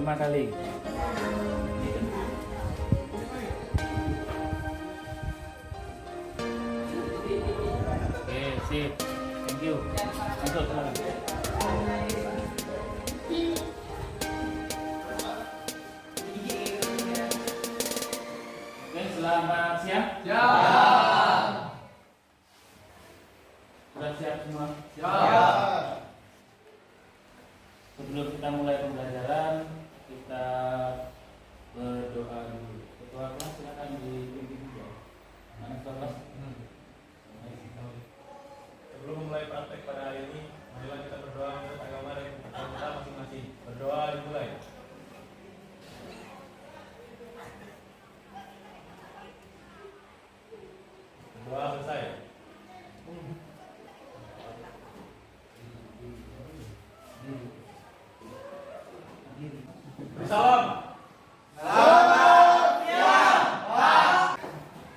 5 kali. Oke, sip. Thank you. Masuk, silakan. Oke, selamat siang. Ya. Sudah siap semua? Ya. Sebelum kita mulai pembelajaran, kita berdoa dulu. Ketua kelas silakan dipimpin ya. Anak kelas. Sebelum memulai praktek pada hari ini, marilah kita berdoa untuk agama dan kita masing-masing. Berdoa dimulai. Berdoa selesai. Salam.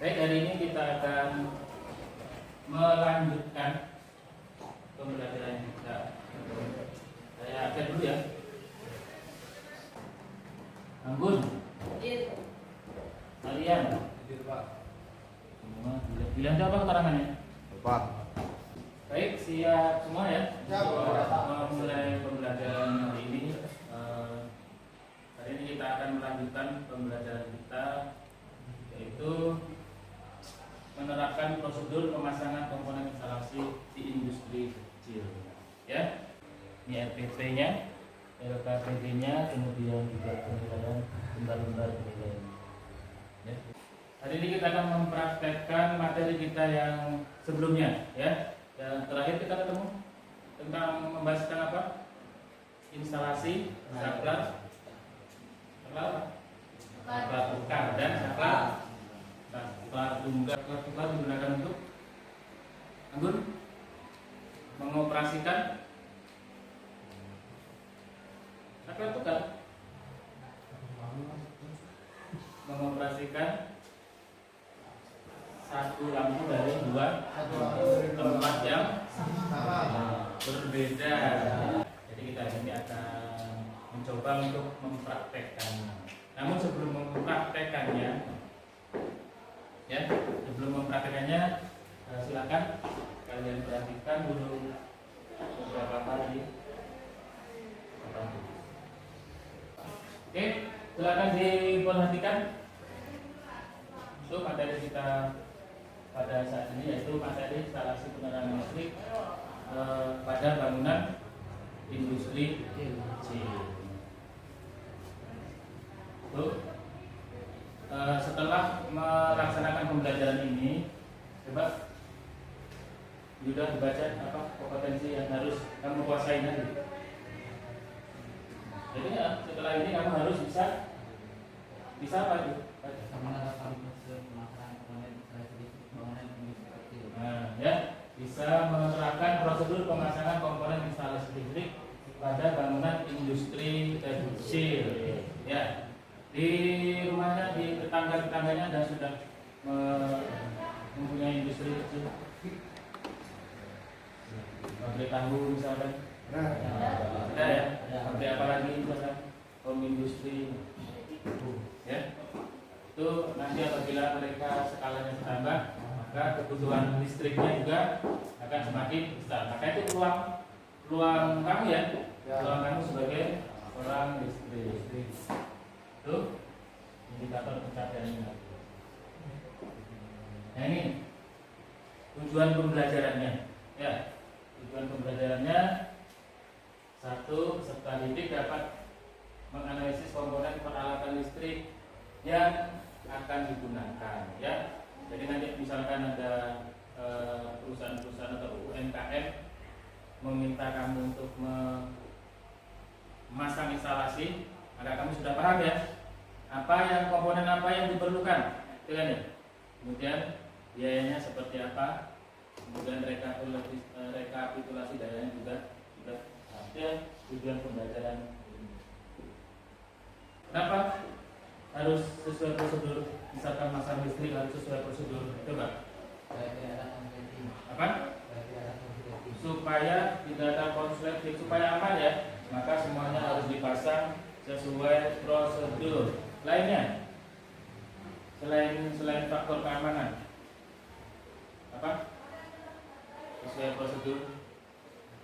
Baik, hari ini kita akan melanjutkan pembelajaran kita. Saya akan dulu ya. Anggun, kalian semua bilang apa keterangannya? Pak. Baik, siap semua ya? Siap. Mulai pembelajaran hari ini. Hari ini kita akan melanjutkan pembelajaran kita, yaitu menerapkan prosedur pemasangan komponen instalasi di industri kecil. Ya, ini RPP-nya, LKPD-nya, kemudian juga penilaian lembar-lembar penilaian. Ya. Hari ini kita akan mempraktekkan materi kita yang sebelumnya, ya. Yang terakhir kita ketemu tentang membahas tentang apa? Instalasi, saklar, saklar tukar dan saklar tunggal. Saklar tukar digunakan untuk Anggun mengoperasikan saklar tukar, mengoperasikan satu lampu dari dua tempat yang berbeda. Jadi kita ini akan mencoba untuk mempraktekkannya. Namun sebelum mempraktekkannya, ya, silakan kalian perhatikan dulu beberapa kali. Oke, silakan diperhatikan. Itu materi kita pada saat ini, yaitu materi instalasi penerangan listrik pada bangunan industri kecil. Setelah melaksanakan pembelajaran ini, coba sudah dibaca apa kompetensi yang harus kamu kuasai nanti. Jadi ya, setelah ini kamu harus bisa apa itu? Nah, ya, bisa menerapkan prosedur pemasangan komponen instalasi listrik pada bangunan industri kecil. Ya, di rumahnya, di tetangga-tetangganya dan sudah mempunyai industri kecil. Pabrik tahu misalkan. Ada ya? Pabrik apa lagi misalkan? Home industri. Ya. Itu nanti apabila mereka skalanya bertambah, maka kebutuhan listriknya juga akan semakin besar. Maka itu peluang kamu ya, peluang kamu sebagai orang listrik. Itu indikator pencapaiannya. Nah ini tujuan pembelajarannya. Ya, tujuan pembelajarannya satu, peserta didik dapat menganalisis komponen peralatan listrik yang akan digunakan. Ya, jadi nanti misalkan ada perusahaan-perusahaan atau UMKM meminta kamu untuk memasang instalasi, maka kamu sudah paham ya komponen apa yang diperlukan, kan ya? Kemudian biayanya seperti apa, kemudian rekapitulasi dayanya juga sudah ada. Tujuan pembelajaran ini. Kenapa harus sesuai prosedur? Misalkan masang listrik harus sesuai prosedur. Coba. Apa? Supaya tidak ada konsleting, supaya aman ya. Maka semuanya harus dipasang sesuai prosedur. Lainnya, selain faktor keamanan, apa? Sesuai prosedur.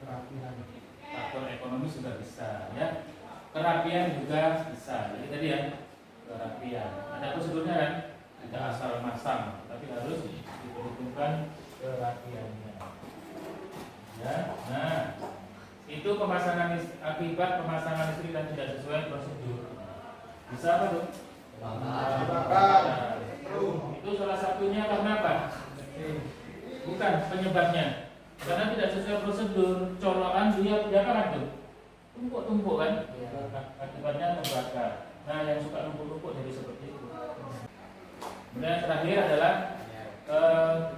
Faktor ekonomi sudah bisa, ya. Kerapian juga bisa. Jadi tadi ya, kerapian. Ada prosedurnya kan? Tidak asal masang, tapi harus diperhitungkan kerapiannya. Ya, nah itu akibat pemasangan listrik dan tidak sesuai prosedur. Bisa apa tuh? Nah, itu salah satunya karena apa? Bukan penyebabnya. Karena tidak sesuai prosedur, colokan dia apa tuh? Tumpuk-tumpuk kan? Akibatnya terbakar. Nah, yang suka tumpuk-tumpuk jadi seperti itu. Kemudian yang terakhir adalah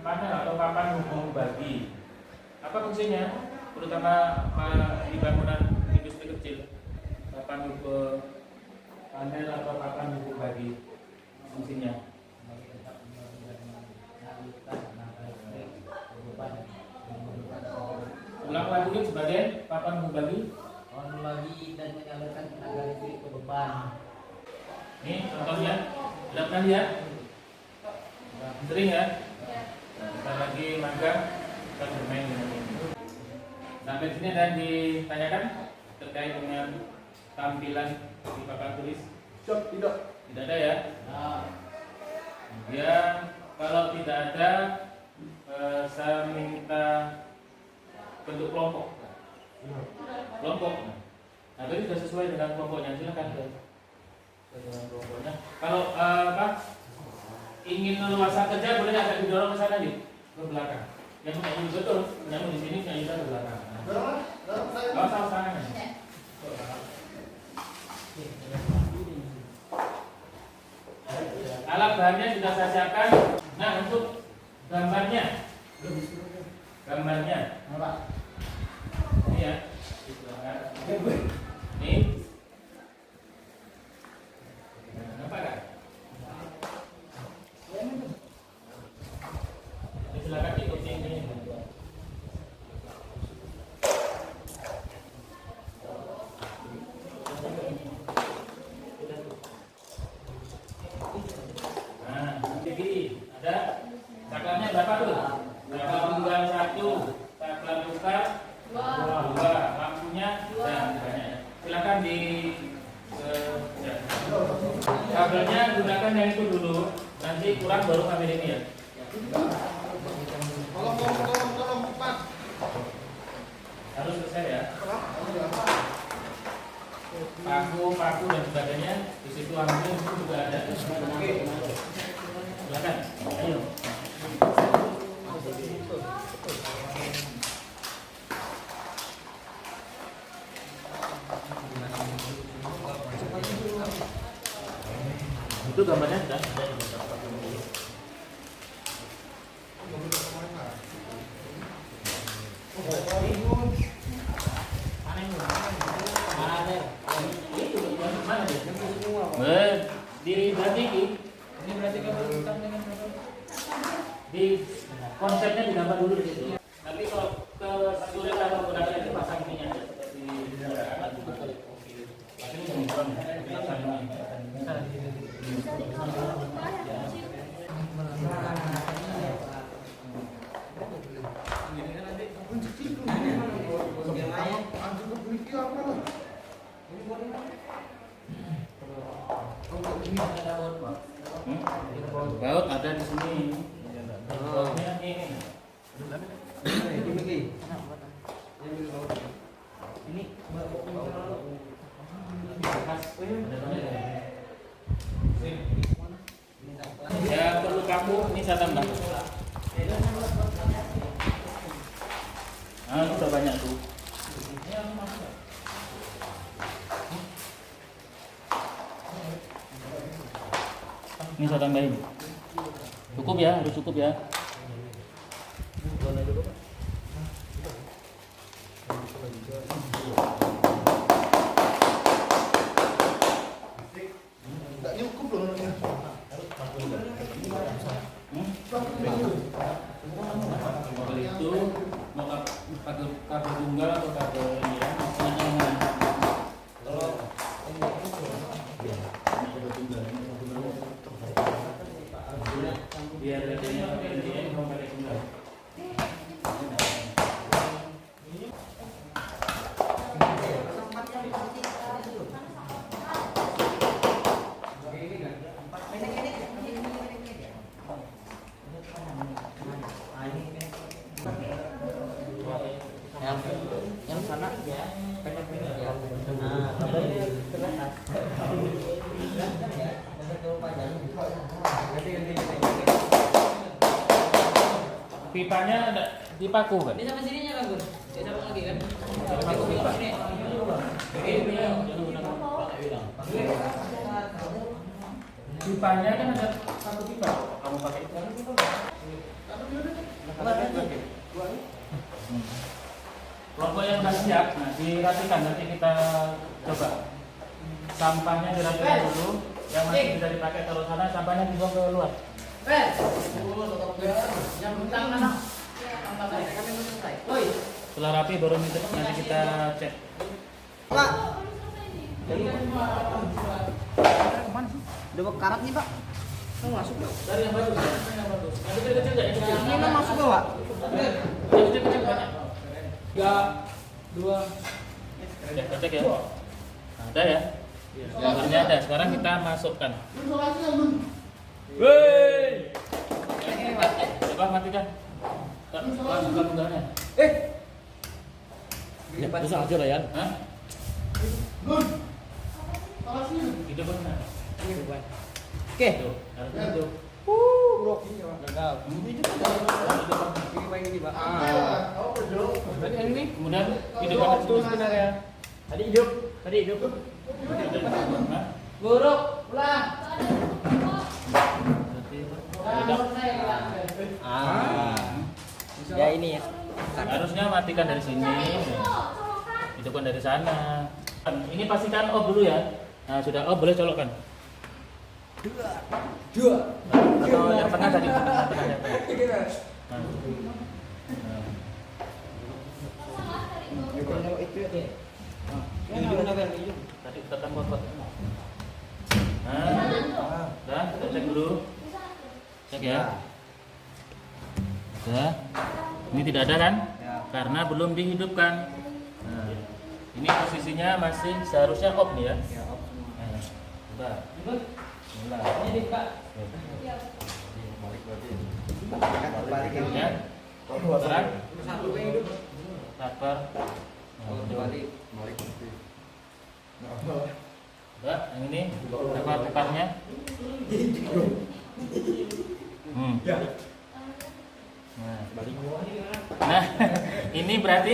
panel atau papan hubung bagi. Apa fungsinya? Terutama di bangunan industri kecil. Papan hubung panel atau papan hubung bagi fungsinya. Ulang lagi sebagai papan hubung bagi. Membagi dan menyalurkan tenaga listrik ke beban. Ini contohnya, lihat ya. Sering ya? Kita lagi magang, kita bermain dengan ini. Sampai sini ada yang ditanyakan terkait dengan tampilan di papan tulis? Tidak. Tidak ada ya? Ya, kalau tidak ada, saya minta bentuk kelompok. Kelompok. Nah, itu sudah sesuai dengan kelompoknya. Silakan dengan kelompoknya. Kalau ingin leluasa kerja boleh agak didorong ke sana ke belakang. Yang punya betul, yang di sini punya juga ke belakang. Kalau sama tangannya. Alat bahannya sudah saya siapkan. Nah, untuk gambarnya. Ini ya. Ini. Nampak kan? Silakan ikuti ini. Nah, jadi ada saklarnya berapa tuh? Saklar tunggal 1, saklar tukar 2, lampunya dan banyak. Silakan di kabelnya gunakan yang itu dulu. Nanti kurang baru ambil ini ya. Tolong, Pak. Harus selesai ya. Paku dan sebagainya di situ ambil itu juga ada. Silakan. Ayo. Itu gambarnya sudah ada di beberapa video. Ini berarti di konsepnya digambar dulu di situ. Nanti kalau kesulitan menggunakan itu pasang ininya aja seperti baut ada di sini. Bautnya ini. Ini ya perlu kamu ini saya tambah. Nah, udah banyak tuh. Ini saya tambahin. Cukup ya, harus cukup ya. Kabel itu mau kabel tunggal atau kabel ini ya? Biasanya pakai NDN, mau pakai tunggal. Yang sana ya. Pipanya ada dipaku kan? Ini sampai sininya kan, Gun? Dia sama lagi kan? Paku pipa. Pipanya kan ada satu pipa. Kamu pakai itu? Kelompok yang sudah siap, nah dirapikan nanti kita coba. Sampahnya dirapikan dulu, yang masih bisa dipakai taruh sana, sampahnya dibuang ke luar. Yang bentang mana? Kami belum selesai. Woi. Setelah rapi baru nanti kita cek. Pak. Kemana sih? Udah karat nih, Pak. Mau masuk nggak? Dari yang bagus, yang bagus. Yang kecil-kecil nggak? Yang kecil. Ini mau masuk nggak, Pak? Yang kecil-kecil banyak. 3, 2. Ya, kita cek ya. Ada ya? Gambarnya ada. Sekarang kita masukkan. Woi. Coba matikan. Masukkan tunggalnya. Ya, bisa aja lah, Yan. Hah? Hidup benar. Oke. Tuh, harus hidup. Bro. Gagal. Ini Pak. Tadi yang ini kemudian hidupkan itu sebenarnya. Tadi hidup. Hah? Buruk, pulang. Ya ini ya. Harusnya matikan dari sini, hidupkan dari sana. Ini pastikan off dulu ya. Nah sudah off boleh colokkan. Dua. Atau yang tengah tadi, tengah. Nah. Kalau itu ya. Tadi tekan botol. Nah, dah kita cek dulu. Cek ya. Udah. Ini tidak ada kan? Karena belum dihidupkan. Nah, ini posisinya masih seharusnya off nih ya. Nah, coba. Mulai. Ini Pak. Ya. Sekarang Satu yang hidup. sabar. Udah, yang ini apa pipanya? Nah, ini berarti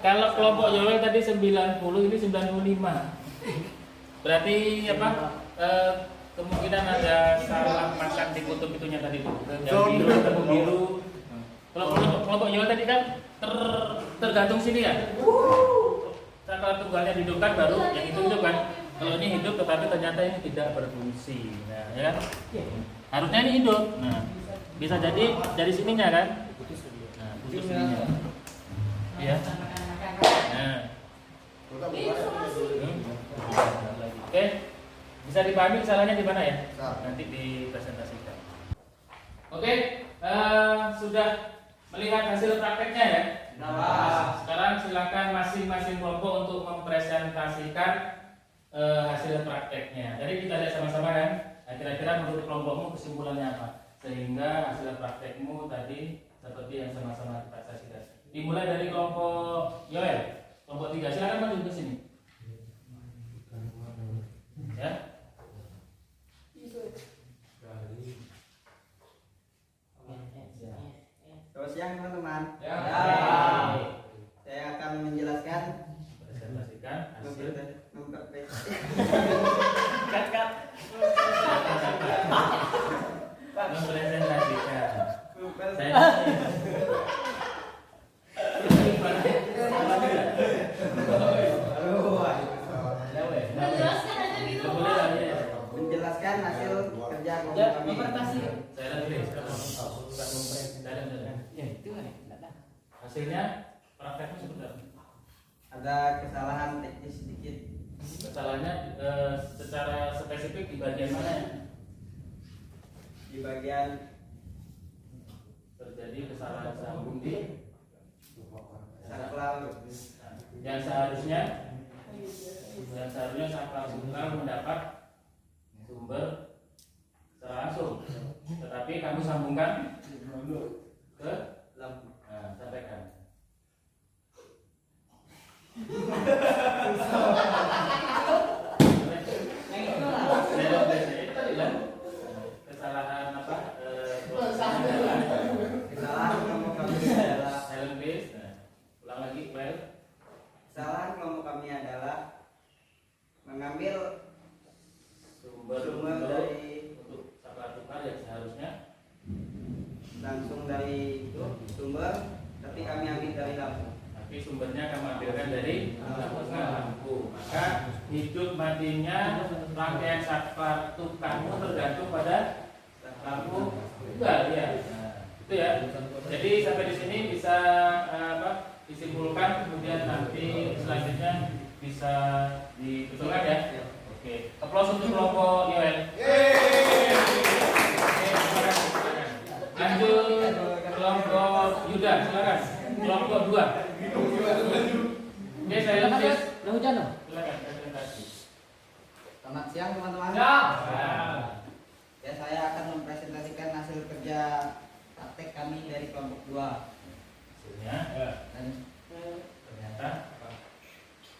kalau kelompok Yowel tadi 90, ini 95. Berarti apa? Kemungkinan ada salah makan di kutub itunya tadi tuh. Yang biru ketemu biru. Kalau kelompok Yowel tadi kan tergantung sini ya. Setelah tunggalnya dihidupkan baru yang itu hidup kan. Kalau ini hidup tetapi ternyata ini tidak berfungsi. Nah, ya kan? Harusnya ini hidup. Nah, bisa jadi dari sininya kan? Nah, putus sininya. Iya. Nah. Oke. Bisa dipahami kesalahannya di mana ya? Nanti dipresentasikan. Oke, sudah melihat hasil prakteknya ya? Sekarang silakan masing-masing kelompok untuk mempresentasikan hasil prakteknya. Jadi kita lihat sama-sama kan, nah, kira-kira menurut kelompokmu kesimpulannya apa? Sehingga hasil praktekmu tadi seperti yang sama-sama dipresentasikan. Dimulai dari kelompok Yoel, kelompok 3. Silakan maju ke sini. Ya. Selamat siang teman-teman. Ya. Saya akan menjelaskan Presentasikan hasil. Kat. Mempresentasikan. Saya menjelaskan hasil kerja Ya, kelompok kami. presentasi. saya tulis. Ya, itu kan. Hasilnya prakteknya sebentar. Ada kesalahan teknis sedikit Kesalahannya secara spesifik di bagian mana ya? di bagian Jadi kesalahan sambung di saklar. yang seharusnya saklar tunggal mendapat sumber secara langsung, tetapi kamu sambungkan ke lampu. Nah, sampaikan. Kesalahan apa? Kesalahan kelompok kami adalah Silent base. Nah, ulang lagi, well. kesalahan kelompok kami adalah mengambil Sumber dari untuk saklar tukar yang seharusnya langsung dari itu sumber, tapi kami ambil dari lampu. tapi sumbernya kamu ambilkan dari lampu. Maka hidup matinya rangkaian saklar tukarmu tergantung pada lampu tunggal ya. Nah, itu ya. Jadi sampai di sini bisa disimpulkan, kemudian nanti selanjutnya bisa dibetulkan ya. Oke, applause untuk kelompok Yoel. Lanjut kelompok Yuda, silakan. Kelompok 2. Oke, saya lanjut. Udah hujan dong? Silakan presentasi. Selamat siang teman-teman. Ya, saya akan mempresentasikan hasil kerja praktek kami dari kelompok 2. Hasilnya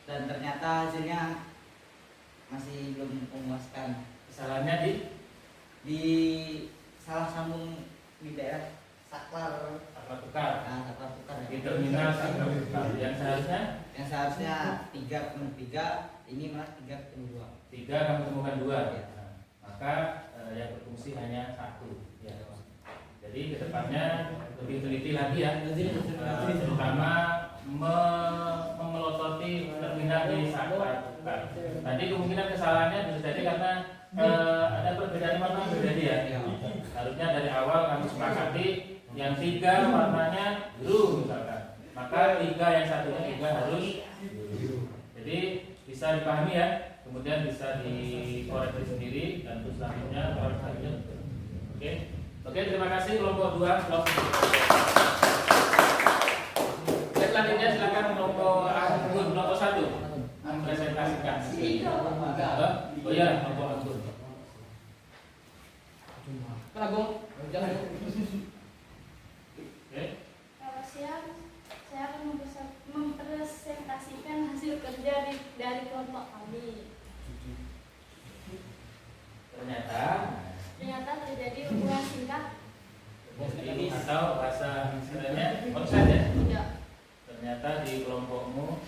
Dan ternyata hasilnya masih belum memuaskan. kesalahannya Di salah sambung di daerah saklar saklar tukar saklar tukar di terminal saklar tukar yang seharusnya 3/3 ini malah 3/2. 3 kamu temukan 2 ya. Nah, maka yang berfungsi hanya 1 ya. Jadi kedepannya lebih teliti lagi ya, terutama memelototi terminal di saklar tukar. Tadi kemungkinan kesalahannya bisa jadi karena ada perbedaan warna berbeda ya. Harusnya dari awal kamu sepakati yang 3 warnanya biru misalkan, maka 3 yang satunya 3 harus biru. Jadi bisa dipahami ya, kemudian bisa dikoreksi sendiri dan terus selanjutnya koreksi. Oke, terima kasih kelompok 2. Selanjutnya silakan kelompok Anggun, kelompok 1 mempresentasikan. Oh iya, kelompok Anggun. Agung, jangan. Selamat siang, saya akan mempresentasikan hasil kerja dari kelompok kami. Ternyata terjadi hubungan singkat. Ini atau bahasa istilahnya konsep ya? Tidak. Ternyata di kelompokmu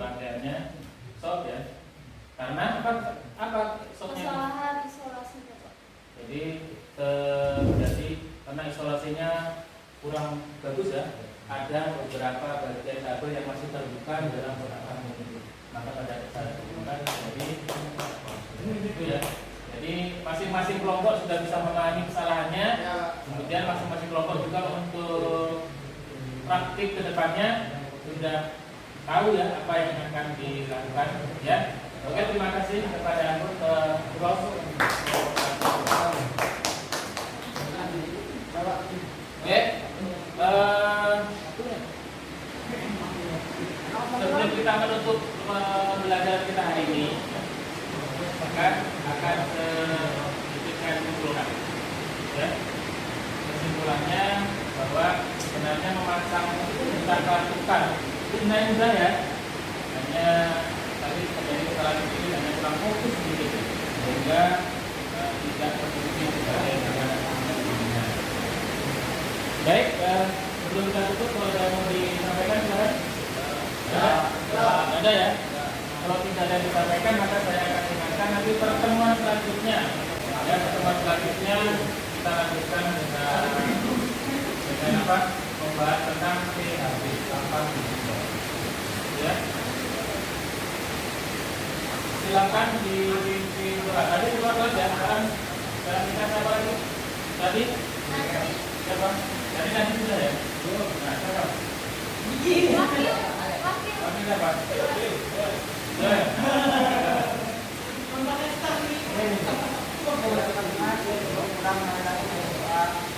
rangkaiannya soft ya? Karena apa softnya? Kesalahan isolasi Pak. Jadi karena isolasinya kurang bagus ya, ada beberapa bagian kabel yang masih terbuka di dalam kotak kamu. Maka pada saat ditemukan jadi itu ya. Jadi masing-masing kelompok sudah bisa memahami kesalahannya. Kemudian masing-masing kelompok juga untuk praktik kedepannya sudah tahu ya apa yang akan dilakukan ya. Oke, terima kasih kepada Anggun Prof. Oke, sebelum kita menutup pembelajaran kita hari ini, maka akan sedikit kesimpulan. Ya. Kesimpulannya bahwa sebenarnya memasang saklar tukar itu mudah ya, hanya tadi terjadi kesalahan sedikit, hanya kurang fokus sedikit, sehingga tidak terbukti sebagai sebelumnya. Baik, sebelum kita tutup, kalau ada yang mau disampaikan silakan. Ada ya. Kalau tidak ada yang disampaikan, maka saya akan ingatkan nanti pertemuan selanjutnya. Ya, pertemuan selanjutnya kita lanjutkan dengan apa? Membahas tentang PHB sampah digital. Ya. Silakan di tadi keluar ya. Sekarang kita siapa lagi? Tadi siapa? Tadi nanti sudah ya. Nah, siapa? Wakil. Wakil siapa? Mudah-mudahan